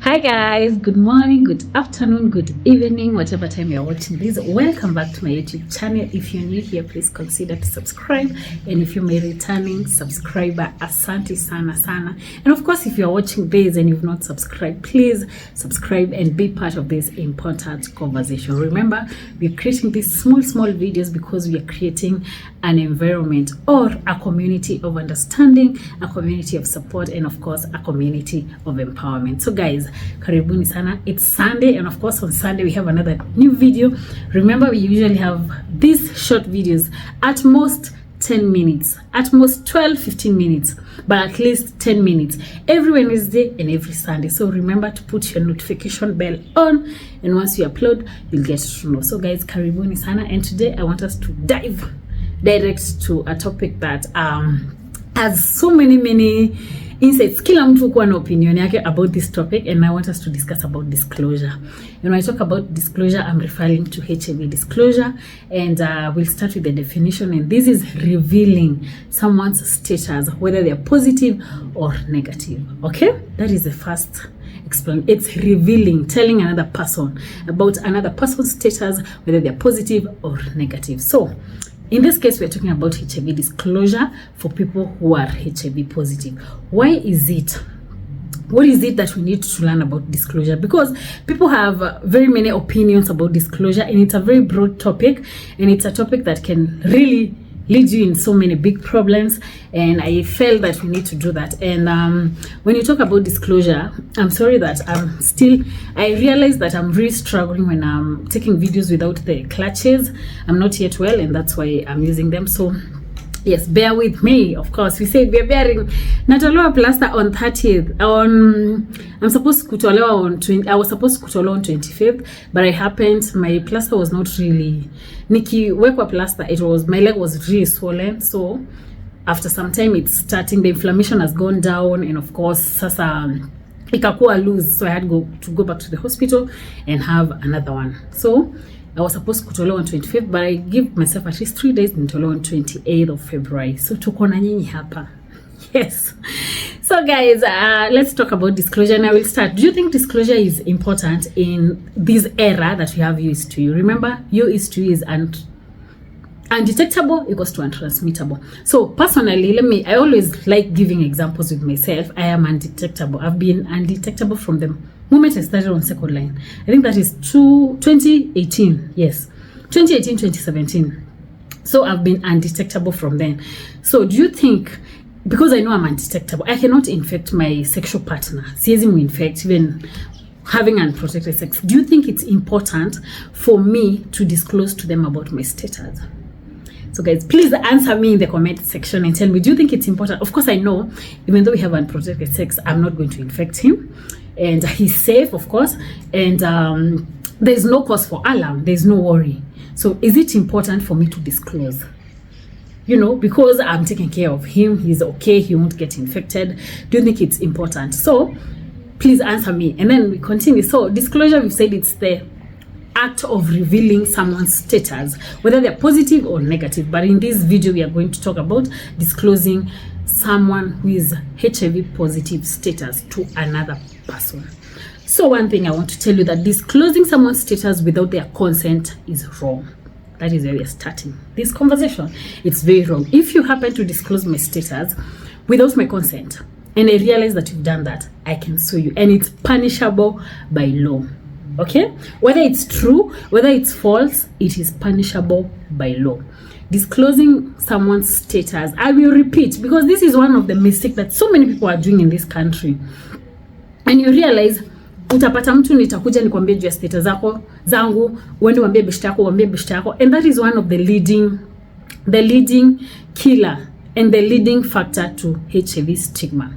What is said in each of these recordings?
Hi guys, good morning, good afternoon, good evening, whatever time you're watching this. Welcome back to my YouTube channel. If you're new here, please consider to subscribe, and if you're my returning subscriber, asante sana sana. And of course, if you're watching this and you've not subscribed, please subscribe and be part of this important conversation. Remember, we're creating these small videos because we are creating an environment or a community of understanding, a community of support, and of course a community of empowerment. So guys, karibuni sana. It's Sunday, and of course on Sunday we have another new video. Remember, we usually have these short videos, at most 10 minutes, at most 12-15 minutes, but at least 10 minutes every Wednesday and every Sunday. So remember to put your notification bell on, and once you upload, you'll get to know. So guys, karibuni sana. And today I want us to dive direct to a topic that has so many insights. Kila mtu kuwa na opinion yake about this topic, and I want us to discuss about disclosure. And when I talk about disclosure, I'm referring to HIV disclosure, and we'll start with the definition. And this is revealing someone's status, whether they are positive or negative. Okay, that is the first explain. It's revealing, telling another person about another person's status, whether they are positive or negative. So in this case, we're talking about HIV disclosure for people who are HIV positive. Why is it? What is it that we need to learn about disclosure? Because people have very many opinions about disclosure, and it's a very broad topic, and it's a topic that can really lead you in so many big problems, and I felt that we need to do that. And when you talk about disclosure, I'm sorry that I realize that I'm really struggling when I'm taking videos without the clutches. I'm not yet well, and that's why I'm using them. So yes, bear with me. Of course, we said we're bearing. Natolewa plaster on 30th. I'm supposed to kutolewa on 20. I was supposed to kutolewa on 25th, but it happened. My plaster was not really. Nikiwekwa plaster, my leg was really swollen. So after some time, it's starting. The inflammation has gone down, and of course, sasa ikakuwa loose. So I had to go back to the hospital and have another one. So I was supposed to kutolewa on 25th, but I give myself at least 3 days nitolewa on 28th of February. So tuko na nyinyi hapa. Yes. So guys, let's talk about disclosure, and I will start. Do you think disclosure is important in this era that we have? You is to you. Remember, you is to you is undetectable equals to untransmittable. So personally, I always like giving examples with myself. I am undetectable. I've been undetectable from the moment I started on second line. I think that is 2018. Yes, 2018, 2017. So I've been undetectable from then. So do you think, because I know I'm undetectable, I cannot infect my sexual partner, siwezi infect even having unprotected sex, do you think it's important for me to disclose to them about my status? So guys, please answer me in the comment section and tell me, do you think it's important? Of course, I know, even though we have unprotected sex, I'm not going to infect him, and he's safe, of course, and there's no cause for alarm, there's no worry. So is it important for me to disclose? You know, because I'm taking care of him, he's okay, he won't get infected. Do you think it's important? So please answer me, and then we continue. So disclosure, we've said it's the act of revealing someone's status, whether they're positive or negative. But in this video, we are going to talk about disclosing someone who is HIV positive status to another person. So one thing I want to tell you, that disclosing someone's status without their consent is wrong. That is where we are starting this conversation. It's very wrong. If you happen to disclose my status without my consent, and I realize that you've done that, I can sue you, and it's punishable by law. Okay, whether it's true, whether it's false, it is punishable by law. Disclosing someone's status, I will repeat, because this is one of the mistakes that so many people are doing in this country. And you realize, utapata mtu nitakuja nikwambie juu ya status zako zangu, uende uambie beshte yako, and that is one of the leading killer and the leading factor to HIV stigma.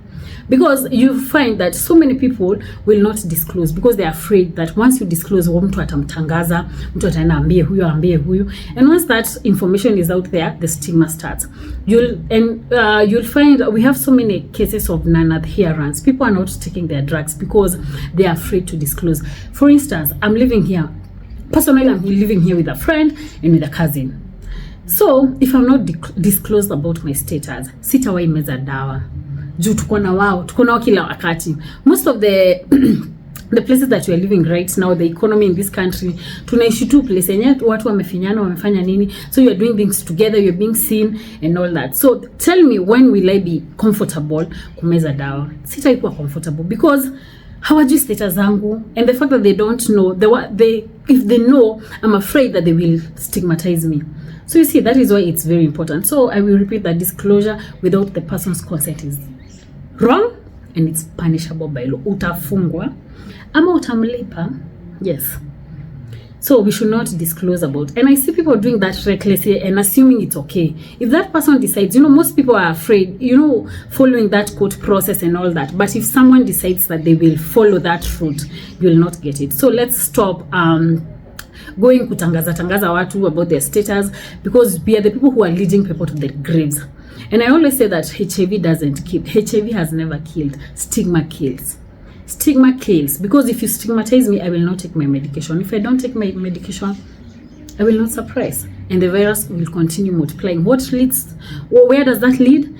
because you find that so many people will not disclose because they're afraid that once you disclose, mtu atamtangaza, mtu ataenda ambie huyu, and once that information is out there, the stigma starts. You'll find we have so many cases of non-adherence. People are not taking their drugs because they are afraid to disclose. For instance, I'm living here. Personally, I'm living here with a friend and with a cousin. So if I'm not disclosed about my status, sitawai meza dawa. Juu tuko na wao kila wakati. Most of the the places that we are living right now, the economy in this country, tunaishi tu place yenye watu wamefinyana, wamefanya nini, so you are doing things together, you're being seen and all that. So tell me, when will I be comfortable kumeza dawa? Sitaikuwa comfortable because hawajui status zangu, and the fact that they don't know, if they know, I'm afraid that they will stigmatize me. So you see, that is why it's very important. So I will repeat that disclosure without the person's consent is wrong, and it's punishable by law. Utafungwa ama utamlipa. Yes. So we should not disclose about. And I see people doing that recklessly and assuming it's okay. If that person decides, most people are afraid, following that court process and all that. But if someone decides that they will follow that route, you will not get it. So let's stop going kutangaza watu about their status, because we are the people who are leading people to the graves. And I always say that HIV doesn't kill. HIV has never killed. Stigma kills. Stigma kills, because if you stigmatize me, I will not take my medication. If I don't take my medication, I will not suppress, and the virus will continue multiplying. Where does that lead?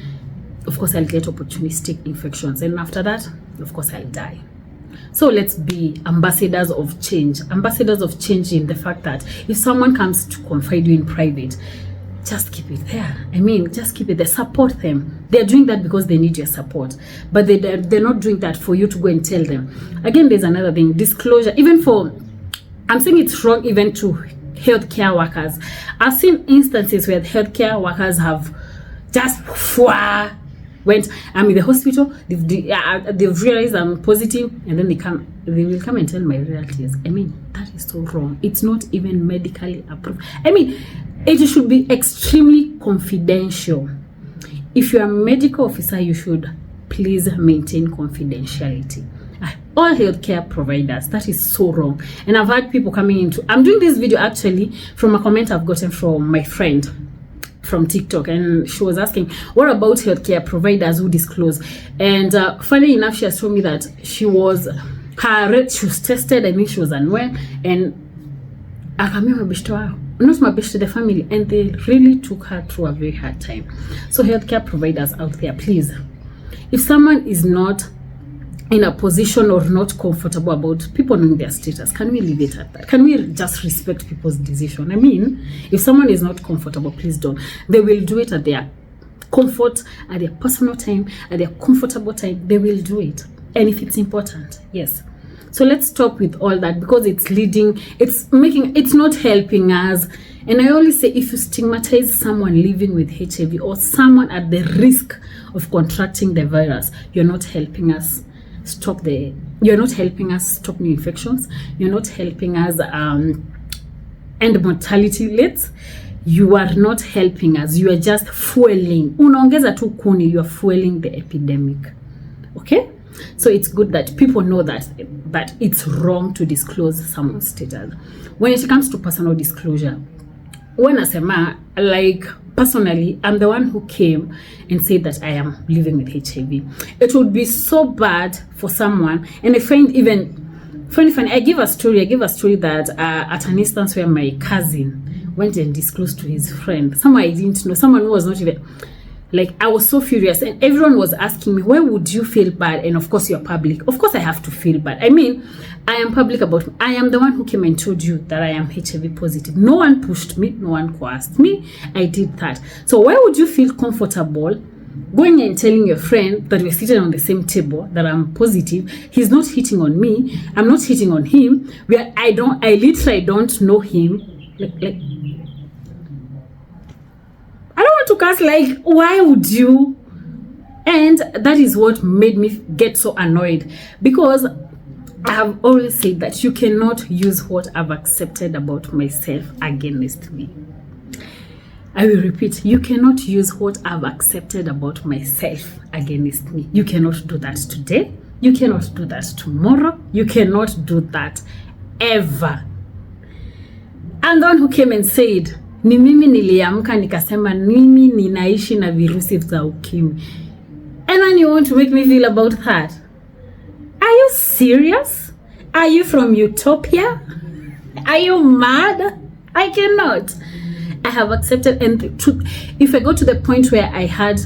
Of course, I'll get opportunistic infections, and after that, of course, I'll die. So let's be ambassadors of change in the fact that if someone comes to confide you in private, just keep it there. Just keep it there. Support them. They're doing that because they need your support. But they're not doing that for you to go and tell them. Again, there's another thing. Disclosure. I'm saying it's wrong even to healthcare workers. I've seen instances where healthcare workers have just I'm in the hospital, they've realized I'm positive, and then they will come and tell my relatives. That is so wrong. It's not even medically approved. It should be extremely confidential. If you're a medical officer, you should please maintain confidentiality. All healthcare providers, that is so wrong. And I've had people coming into, I'm doing this video actually from a comment I've gotten from my friend from TikTok, and she was asking, what about healthcare providers who disclose? And funny enough, she has told me that she was tested. I think she was unwell, and not my best to the family, and they really took her through a very hard time. So healthcare providers out there, please, if someone is not in a position or not comfortable about people knowing their status, can we leave it at that? Can we just respect people's decision? If someone is not comfortable, please don't. They will do it at their comfort, at their personal time, at their comfortable time. They will do it, and if it's important, yes. So let's stop with all that, because it's not helping us. And I always say, if you stigmatize someone living with HIV or someone at the risk of contracting the virus, you're not helping us stop new infections. You're not helping us end mortality rates. You are not helping us. You are just fueling. Unaongeza tu kuni, you are fueling the epidemic. Okay? So it's good that people know that it's wrong to disclose someone's status. When it comes to personal disclosure, when I say personally, I'm the one who came and said that I am living with HIV. It would be so bad for someone, and I find even funny. I give a story that at an instance where my cousin went and disclosed to his friend, someone I didn't know, someone who was not even, I was so furious, and everyone was asking me, why would you feel bad? And of course, you're public. Of course, I have to feel bad. I am public about it. I am the one who came and told you that I am HIV positive. No one pushed me. No one coerced me. I did that. So why would you feel comfortable going and telling your friend that we're sitting on the same table that I'm positive? He's not hitting on me. I'm not hitting on him. I literally don't know him. I don't want to curse, why would you? And that is what made me get so annoyed, because I have always said that you cannot use what I've accepted about myself against me. I will repeat, you cannot use what I've accepted about myself against me. You cannot do that today. You cannot do that tomorrow. You cannot do that ever. And the one who came and said, ni mimi niliamka nikasema mimi ninaishi na virusi vya ukimwi. And then you want to make me feel about that? Are you serious? Are you from Utopia? Are you mad? I cannot. I have accepted, and if I go to the point where I had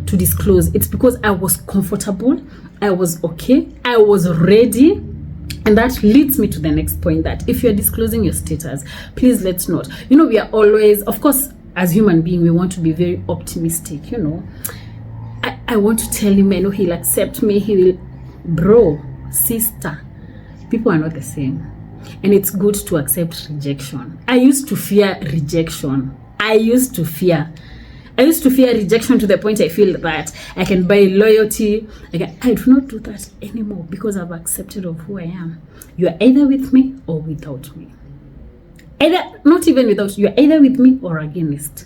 to disclose, it's because I was comfortable, I was okay, I was ready. And that leads me to the next point, that if you're disclosing your status, please let's not. We are always, of course, as human beings, we want to be very optimistic, I want to tell him, I know he'll accept me, he will. Bro, sister, people are not the same. And it's good to accept rejection. I used to fear rejection. I used to fear rejection to the point I feel that I can buy loyalty. I do not do that anymore because I've accepted of who I am. You are either with me or without me. Not even without, you are either with me or against.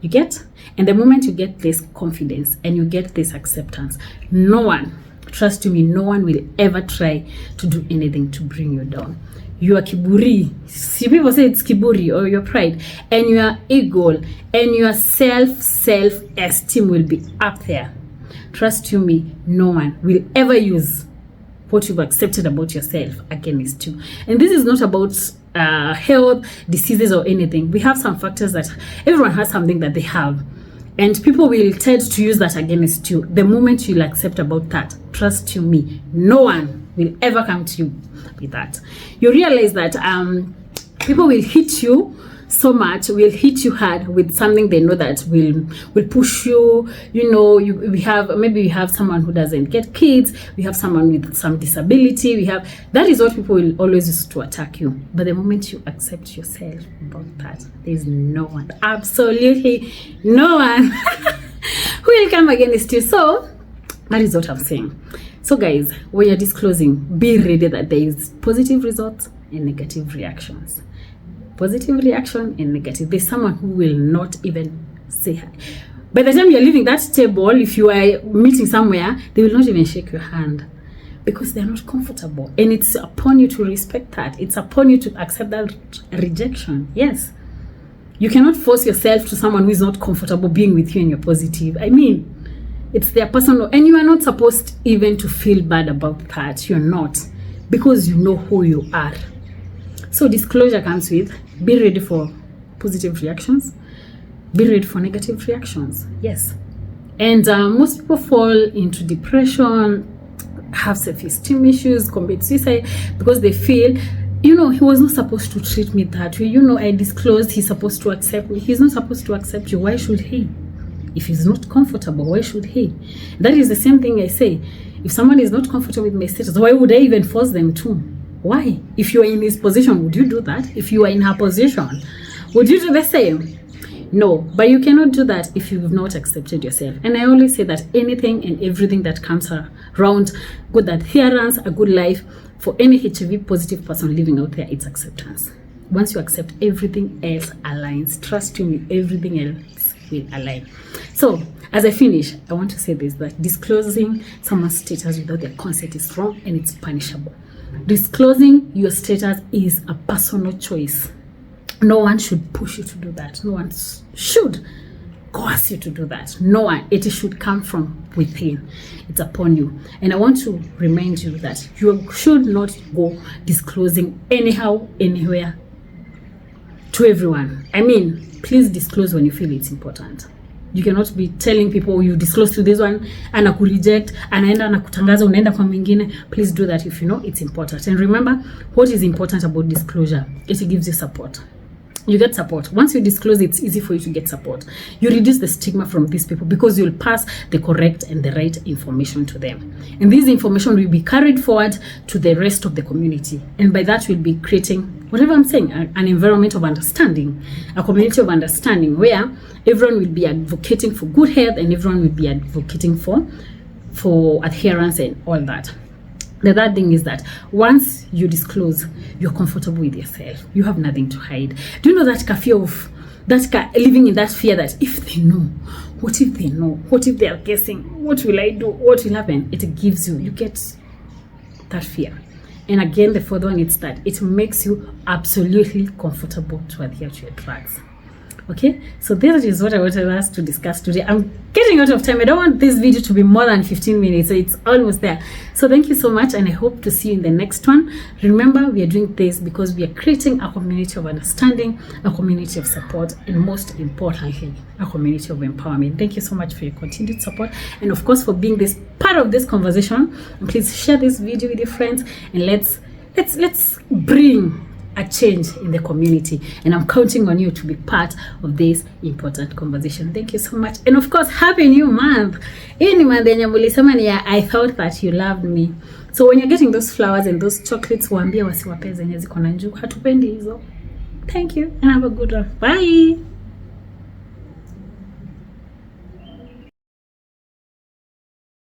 You get? And the moment you get this confidence and you get this acceptance, no one, trust me, no one will ever try to do anything to bring you down. Your kiburi, see, people say it's kiburi or your pride, and your ego and your self-esteem will be up there. Trust you me, no one will ever use what you've accepted about yourself against you. And this is not about health, diseases, or anything. We have some factors that everyone has something that they have. And people will tend to use that against you. The moment you'll accept about that, trust you me, no one will ever come to you with that. You realize that people will hit you so much, will hit you hard with something they know that will push you. We have someone who doesn't get kids. We have someone with some disability. That is what people will always use to attack you. But the moment you accept yourself about that, there's no one, absolutely no one who will come against you. So that is what I'm saying. So guys, when you're disclosing, be ready that there is positive results and negative reactions. Positive reaction and negative. There's someone who will not even say hi. By the time you're leaving that table, if you are meeting somewhere, they will not even shake your hand because they're not comfortable. And it's upon you to respect that. It's upon you to accept that rejection. Yes. You cannot force yourself to someone who is not comfortable being with you and you're positive. I mean, it's their personal, and you are not supposed even to feel bad about that. You're not, because you know who you are. So disclosure comes with, be ready for positive reactions, be ready for negative reactions. Yes. And most people fall into depression, have self-esteem issues, commit suicide because they feel, he was not supposed to treat me that way. I disclosed, he's supposed to accept me. He's not supposed to accept you. Why should he? If he's not comfortable, why should he? That is the same thing I say. If someone is not comfortable with my status, why would I even force them to? Why? If you are in his position, would you do that? If you are in her position, would you do the same? No, but you cannot do that if you've not accepted yourself. And I always say that anything and everything that comes around good adherence, a good life, for any HIV positive person living out there, it's acceptance. Once you accept, everything else aligns. Trust me, everything else will align. So, as I finish, I want to say this, that disclosing someone's status without their consent is wrong and it's punishable. Disclosing your status is a personal choice. No one should push you to do that. No one should coerce you to do that. No one. It should come from within. It's upon you. And I want to remind you that you should not go disclosing anyhow, anywhere, to everyone. I mean, please disclose when you feel it's important. You cannot be telling people you disclose to this one, anakureject, anaenda anakutangaza, unaenda kwa mwingine. Please do that if you know it's important. And remember, what is important about disclosure? It gives you support. You get support. Once you disclose, it's easy for you to get support. You reduce the stigma from these people because you'll pass the correct and the right information to them. And this information will be carried forward to the rest of the community. And by that, we'll be creating, whatever I'm saying, an environment of understanding, a community of understanding where everyone will be advocating for good health and everyone will be advocating for adherence and all that. The third thing is that once you disclose, you're comfortable with yourself. You have nothing to hide. Do you know that fear of living in that fear that if they know, what if they know? What if they are guessing? What will I do? What will happen? It gives you get that fear. And again, the fourth one is that it makes you absolutely comfortable to adhere to your drugs. Okay, so this is what I wanted us to discuss today. I'm getting out of time. I don't want this video to be more than 15 minutes, so it's almost there. So thank you so much, and I hope to see you in the next one. Remember, we are doing this because we are creating a community of understanding, a community of support, and most importantly, a community of empowerment. Thank you so much for your continued support, and of course for being this part of this conversation. And please share this video with your friends, and let's bring a change in the community, and I'm counting on you to be part of this important conversation. Thank you so much, and of course, happy new month. I thought that you loved me, so when you're getting those flowers and those chocolates, waambie wasiwape zenye ziko na njugu, hatupendi hizo. Thank you and have a good one. Bye.